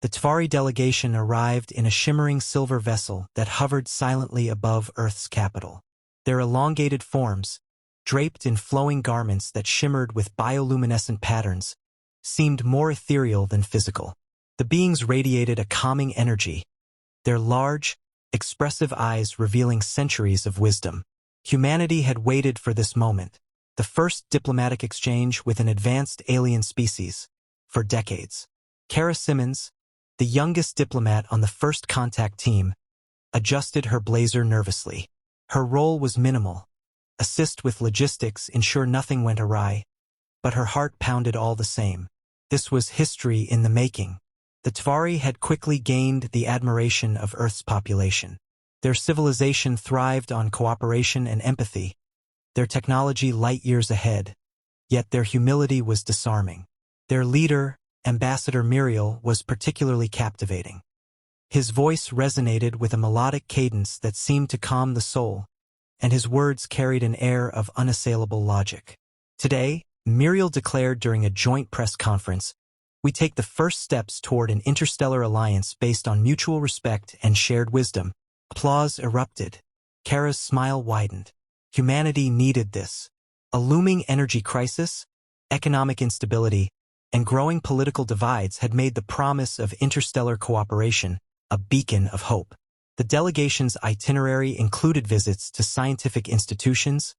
The Tvari delegation arrived in a shimmering silver vessel that hovered silently above Earth's capital. Their elongated forms, draped in flowing garments that shimmered with bioluminescent patterns, seemed more ethereal than physical. The beings radiated a calming energy, their large, expressive eyes revealing centuries of wisdom. Humanity had waited for this moment, the first diplomatic exchange with an advanced alien species, for decades. Kara Simmons, the youngest diplomat on the first contact team, adjusted her blazer nervously. Her role was minimal: assist with logistics, ensure nothing went awry. But her heart pounded all the same. This was history in the making. The Tvari had quickly gained the admiration of Earth's population. Their civilization thrived on cooperation and empathy, their technology light years ahead, yet their humility was disarming. Their leader, Ambassador Muriel, was particularly captivating. His voice resonated with a melodic cadence that seemed to calm the soul, and his words carried an air of unassailable logic. Today, Muriel declared during a joint press conference, "We take the first steps toward an interstellar alliance based on mutual respect and shared wisdom." Applause erupted. Kara's smile widened. Humanity needed this. A looming energy crisis, economic instability, and growing political divides had made the promise of interstellar cooperation a beacon of hope. The delegation's itinerary included visits to scientific institutions,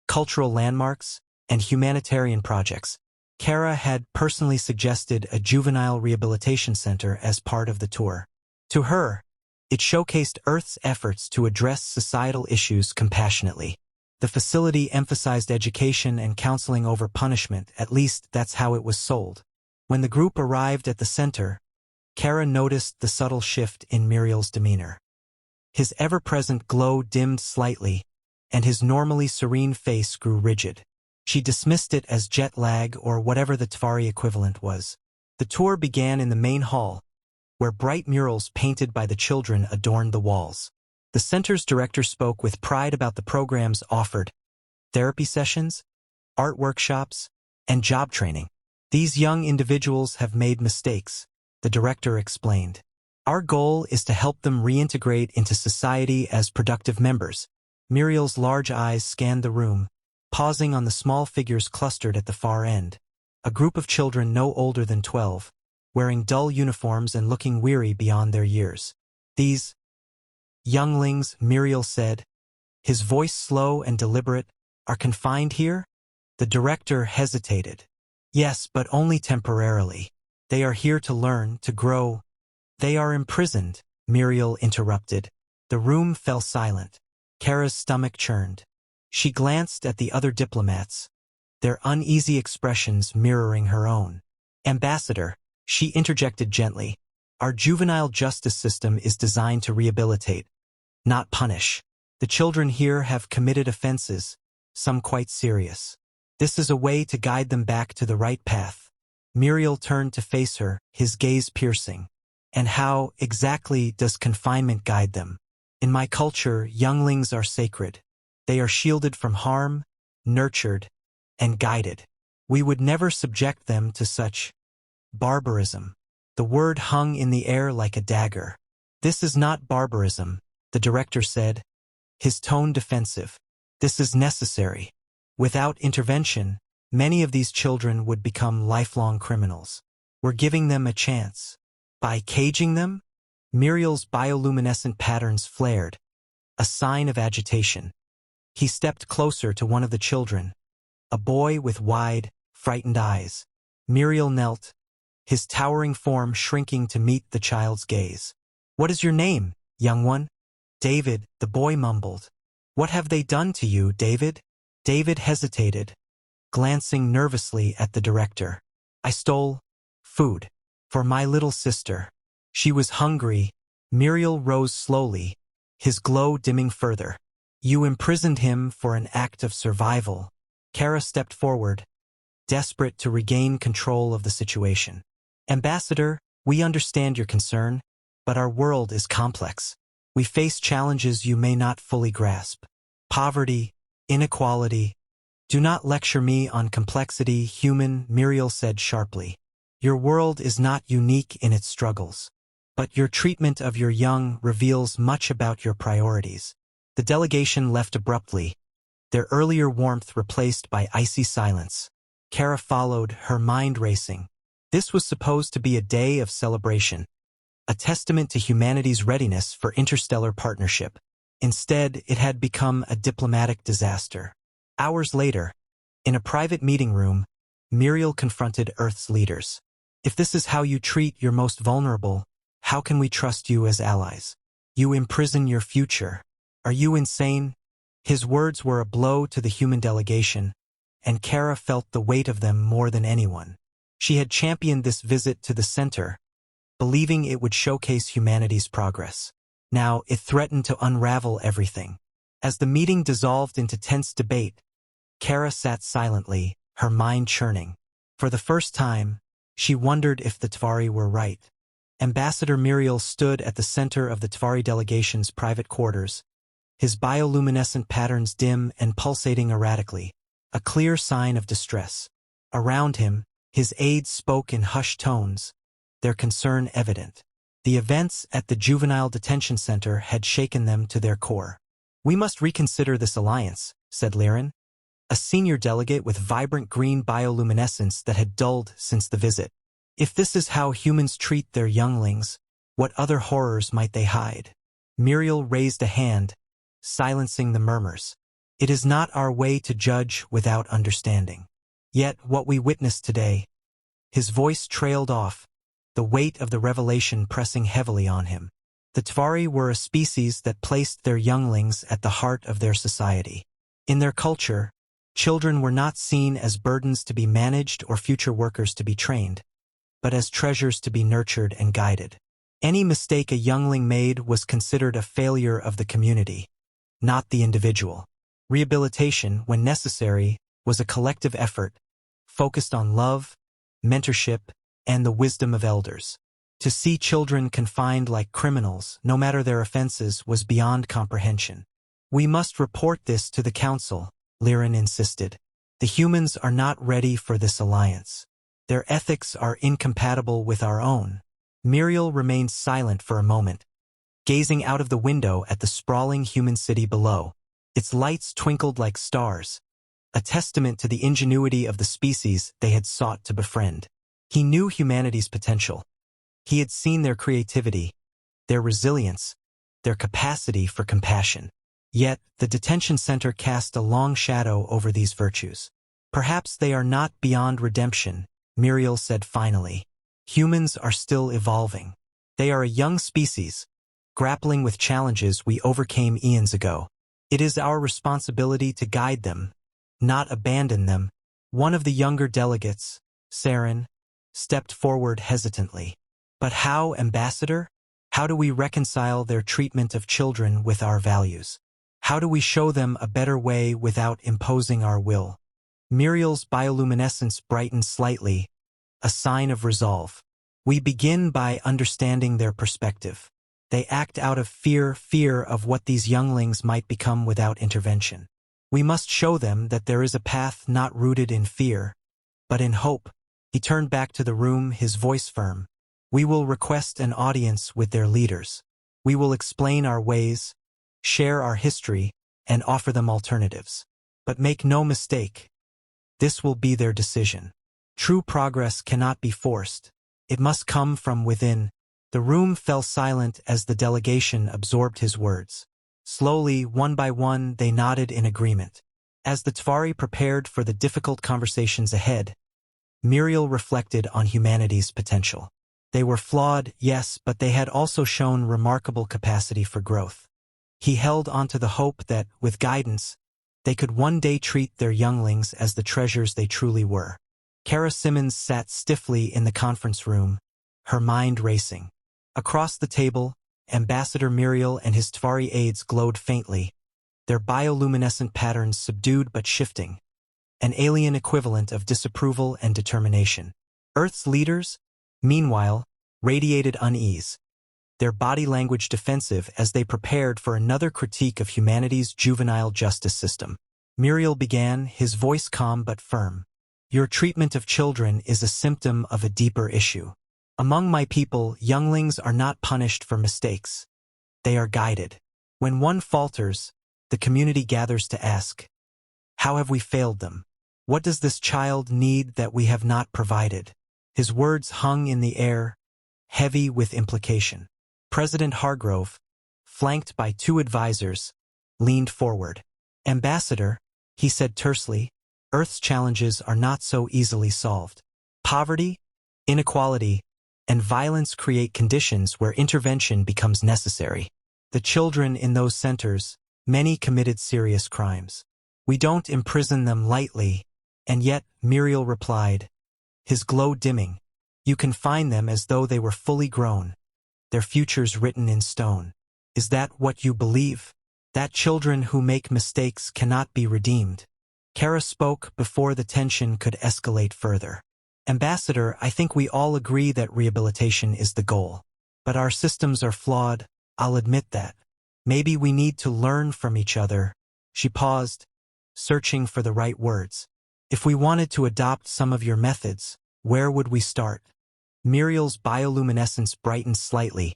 cultural landmarks, and humanitarian projects. Kara had personally suggested a juvenile rehabilitation center as part of the tour. To her, it showcased Earth's efforts to address societal issues compassionately. The facility emphasized education and counseling over punishment, at least that's how it was sold. When the group arrived at the center, Kara noticed the subtle shift in Muriel's demeanor. His ever-present glow dimmed slightly, and his normally serene face grew rigid. She dismissed it as jet lag or whatever the Tvari equivalent was. The tour began in the main hall, where bright murals painted by the children adorned the walls. The center's director spoke with pride about the programs offered: therapy sessions, art workshops, and job training. "These young individuals have made mistakes," the director explained. "Our goal is to help them reintegrate into society as productive members." Muriel's large eyes scanned the room, pausing on the small figures clustered at the far end. A group of children no older than 12, wearing dull uniforms and looking weary beyond their years. "These younglings," Muriel said, his voice slow and deliberate, "are confined here?" The director hesitated. "Yes, but only temporarily. They are here to learn, to grow." "They are imprisoned," Muriel interrupted. The room fell silent. Kara's stomach churned. She glanced at the other diplomats, their uneasy expressions mirroring her own. "Ambassador," she interjected gently, "our juvenile justice system is designed to rehabilitate, not punish. The children here have committed offenses, some quite serious. This is a way to guide them back to the right path." Muriel turned to face her, his gaze piercing. "And how, exactly, does confinement guide them?" "In my culture, younglings are sacred. They are shielded from harm, nurtured, and guided. We would never subject them to such barbarism." The word hung in the air like a dagger. "This is not barbarism," the director said, his tone defensive. "This is necessary. Without intervention, many of these children would become lifelong criminals. We're giving them a chance. By caging them?" Muriel's bioluminescent patterns flared, a sign of agitation. He stepped closer to one of the children, a boy with wide, frightened eyes. Muriel knelt, his towering form shrinking to meet the child's gaze. "What is your name, young one?" "David," the boy mumbled. "What have they done to you, David?" David hesitated, glancing nervously at the director. "I stole food for my little sister. She was hungry." Muriel rose slowly, his glow dimming further. "You imprisoned him for an act of survival." Kara stepped forward, desperate to regain control of the situation. "Ambassador, we understand your concern, but our world is complex. We face challenges you may not fully grasp. Poverty, inequality. Do not lecture me on complexity, human," Muriel said sharply. Your world is not unique in its struggles. But your treatment of your young reveals much about your priorities. The delegation left abruptly, their earlier warmth replaced by icy silence. Kara followed, her mind racing. This was supposed to be a day of celebration, a testament to humanity's readiness for interstellar partnership. Instead, it had become a diplomatic disaster. Hours later, in a private meeting room, Muriel confronted Earth's leaders. If this is how you treat your most vulnerable, how can we trust you as allies? You imprison your future. Are you insane? His words were a blow to the human delegation, and Kara felt the weight of them more than anyone. She had championed this visit to the center, believing it would showcase humanity's progress. Now it threatened to unravel everything. As the meeting dissolved into tense debate, Kara sat silently, her mind churning. For the first time, she wondered if the Tvari were right. Ambassador Muriel stood at the center of the Tvari delegation's private quarters, his bioluminescent patterns dim and pulsating erratically, a clear sign of distress. Around him, his aides spoke in hushed tones, their concern evident. The events at the juvenile detention center had shaken them to their core. "We must reconsider this alliance," said Liren, a senior delegate with vibrant green bioluminescence that had dulled since the visit. "If this is how humans treat their younglings, what other horrors might they hide?" Muriel raised a hand, silencing the murmurs. "It is not our way to judge without understanding. Yet what we witnessed today..." His voice trailed off, the weight of the revelation pressing heavily on him. The Tvari were a species that placed their younglings at the heart of their society. In their culture, children were not seen as burdens to be managed or future workers to be trained, but as treasures to be nurtured and guided. Any mistake a youngling made was considered a failure of the community, not the individual. Rehabilitation, when necessary, was a collective effort, focused on love, mentorship, and the wisdom of elders. To see children confined like criminals, no matter their offenses, was beyond comprehension. "We must report this to the council," Liren insisted. "The humans are not ready for this alliance. Their ethics are incompatible with our own." Muriel remained silent for a moment, gazing out of the window at the sprawling human city below. Its lights twinkled like stars, a testament to the ingenuity of the species they had sought to befriend. He knew humanity's potential. He had seen their creativity, their resilience, their capacity for compassion. Yet, the detention center cast a long shadow over these virtues. "Perhaps they are not beyond redemption," Muriel said finally. "Humans are still evolving. They are a young species, grappling with challenges we overcame eons ago. It is our responsibility to guide them, not abandon them." One of the younger delegates, Saren, stepped forward hesitantly. "But how, Ambassador? How do we reconcile their treatment of children with our values? How do we show them a better way without imposing our will?" Muriel's bioluminescence brightened slightly, a sign of resolve. "We begin by understanding their perspective. They act out of fear of what these younglings might become without intervention. We must show them that there is a path not rooted in fear, but in hope." He turned back to the room, his voice firm. "We will request an audience with their leaders. We will explain our ways, share our history, and offer them alternatives. But make no mistake, this will be their decision. True progress cannot be forced. It must come from within." The room fell silent as the delegation absorbed his words. Slowly, one by one, they nodded in agreement. As the Tvari prepared for the difficult conversations ahead, Muriel reflected on humanity's potential. They were flawed, yes, but they had also shown remarkable capacity for growth. He held onto the hope that, with guidance, they could one day treat their younglings as the treasures they truly were. Kara Simmons sat stiffly in the conference room, her mind racing. Across the table, Ambassador Muriel and his Tvari aides glowed faintly, their bioluminescent patterns subdued but shifting, an alien equivalent of disapproval and determination. Earth's leaders, meanwhile, radiated unease, their body language defensive as they prepared for another critique of humanity's juvenile justice system. Muriel began, his voice calm but firm. Your treatment of children is a symptom of a deeper issue. Among my people, younglings are not punished for mistakes. They are guided. When one falters, the community gathers to ask, how have we failed them? What does this child need that we have not provided? His words hung in the air, heavy with implication. President Hargrove, flanked by 2 advisors, leaned forward. Ambassador, he said tersely, Earth's challenges are not so easily solved. Poverty, inequality, and violence create conditions where intervention becomes necessary. The children in those centers, many committed serious crimes. We don't imprison them lightly, and yet, Muriel replied, his glow dimming, you confine them as though they were fully grown, their futures written in stone. Is that what you believe? That children who make mistakes cannot be redeemed? Kara spoke before the tension could escalate further. Ambassador, I think we all agree that rehabilitation is the goal. But our systems are flawed, I'll admit that. Maybe we need to learn from each other. She paused, searching for the right words. If we wanted to adopt some of your methods, where would we start? Muriel's bioluminescence brightened slightly,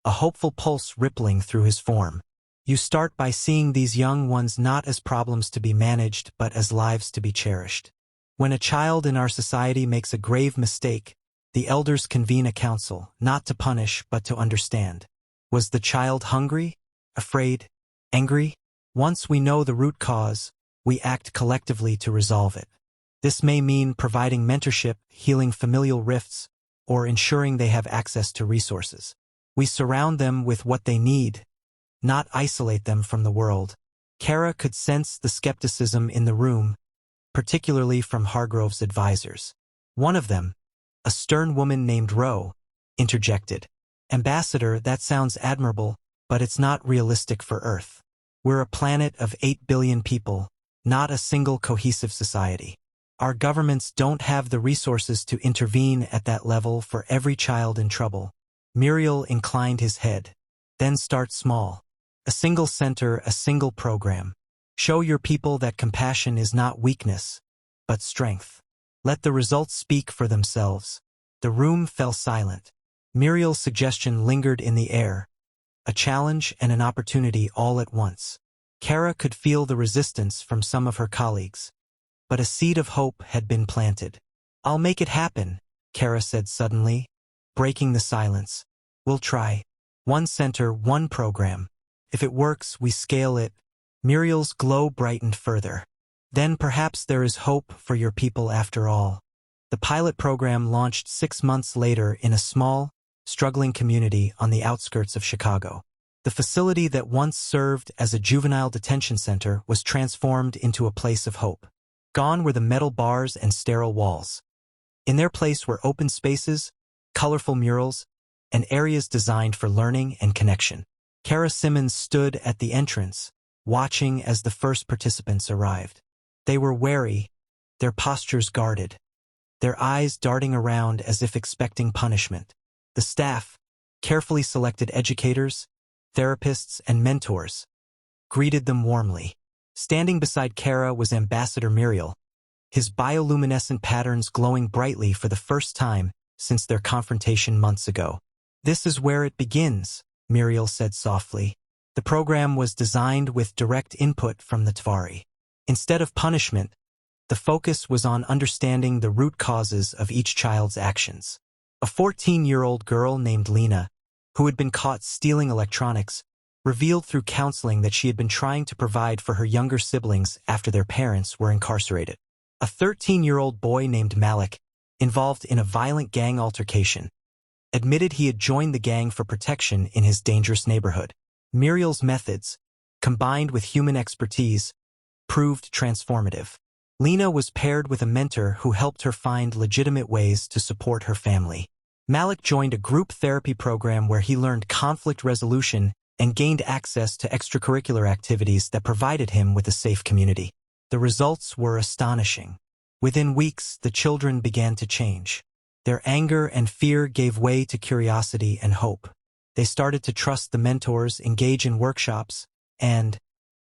a hopeful pulse rippling through his form. You start by seeing these young ones not as problems to be managed but as lives to be cherished. When a child in our society makes a grave mistake, the elders convene a council, not to punish but to understand. Was the child hungry, afraid, angry? Once we know the root cause, we act collectively to resolve it. This may mean providing mentorship, healing familial rifts, or ensuring they have access to resources. We surround them with what they need, not isolate them from the world. Kara could sense the skepticism in the room, particularly from Hargrove's advisors. One of them, a stern woman named Rowe, interjected. Ambassador, that sounds admirable, but it's not realistic for Earth. We're a planet of 8 billion people, not a single cohesive society. Our governments don't have the resources to intervene at that level for every child in trouble. Muriel inclined his head. Then start small. A single center, a single program. Show your people that compassion is not weakness, but strength. Let the results speak for themselves. The room fell silent. Muriel's suggestion lingered in the air, a challenge and an opportunity all at once. Kara could feel the resistance from some of her colleagues, but a seed of hope had been planted. I'll make it happen, Kara said suddenly, breaking the silence. We'll try. One center, one program. If it works, we scale it. Muriel's glow brightened further. Then perhaps there is hope for your people after all. The pilot program launched 6 months later in a small, struggling community on the outskirts of Chicago. The facility that once served as a juvenile detention center was transformed into a place of hope. Gone were the metal bars and sterile walls. In their place were open spaces, colorful murals, and areas designed for learning and connection. Kara Simmons stood at the entrance, watching as the first participants arrived. They were wary, their postures guarded, their eyes darting around as if expecting punishment. The staff, carefully selected educators, therapists, and mentors, greeted them warmly. Standing beside Kara was Ambassador Muriel, his bioluminescent patterns glowing brightly for the first time since their confrontation months ago. This is where it begins, Muriel said softly. The program was designed with direct input from the Tvari. Instead of punishment, the focus was on understanding the root causes of each child's actions. A 14-year-old girl named Lena, who had been caught stealing electronics, revealed through counseling that she had been trying to provide for her younger siblings after their parents were incarcerated. A 13-year-old boy named Malik, involved in a violent gang altercation, admitted he had joined the gang for protection in his dangerous neighborhood. Muriel's methods, combined with human expertise, proved transformative. Lena was paired with a mentor who helped her find legitimate ways to support her family. Malik joined a group therapy program where he learned conflict resolution and gained access to extracurricular activities that provided him with a safe community. The results were astonishing. Within weeks, the children began to change. Their anger and fear gave way to curiosity and hope. They started to trust the mentors, engage in workshops, and,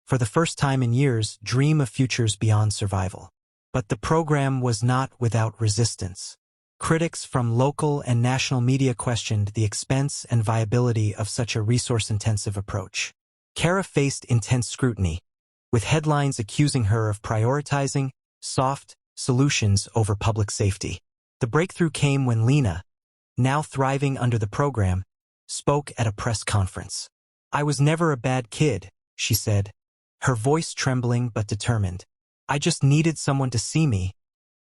for the first time in years, dream of futures beyond survival. But the program was not without resistance. Critics from local and national media questioned the expense and viability of such a resource-intensive approach. Kara faced intense scrutiny, with headlines accusing her of prioritizing soft solutions over public safety. The breakthrough came when Lena, now thriving under the program, spoke at a press conference. "I was never a bad kid," she said, her voice trembling but determined. "I just needed someone to see me,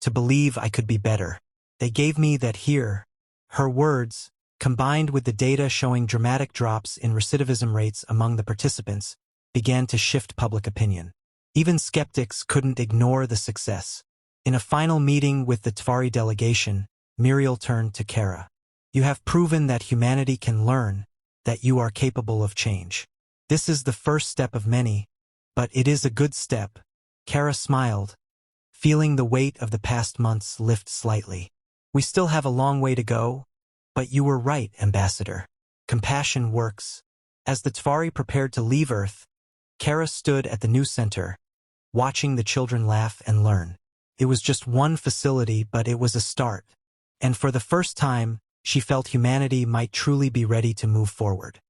to believe I could be better. They gave me that here." Her words, combined with the data showing dramatic drops in recidivism rates among the participants, began to shift public opinion. Even skeptics couldn't ignore the success. In a final meeting with the Tvari delegation, Muriel turned to Kara. "You have proven that humanity can learn, that you are capable of change. This is the first step of many, but it is a good step." Kara smiled, feeling the weight of the past months lift slightly. "We still have a long way to go, but you were right, Ambassador. Compassion works." As the Tvari prepared to leave Earth, Kara stood at the new center, watching the children laugh and learn. It was just one facility, but it was a start. And for the first time, she felt humanity might truly be ready to move forward.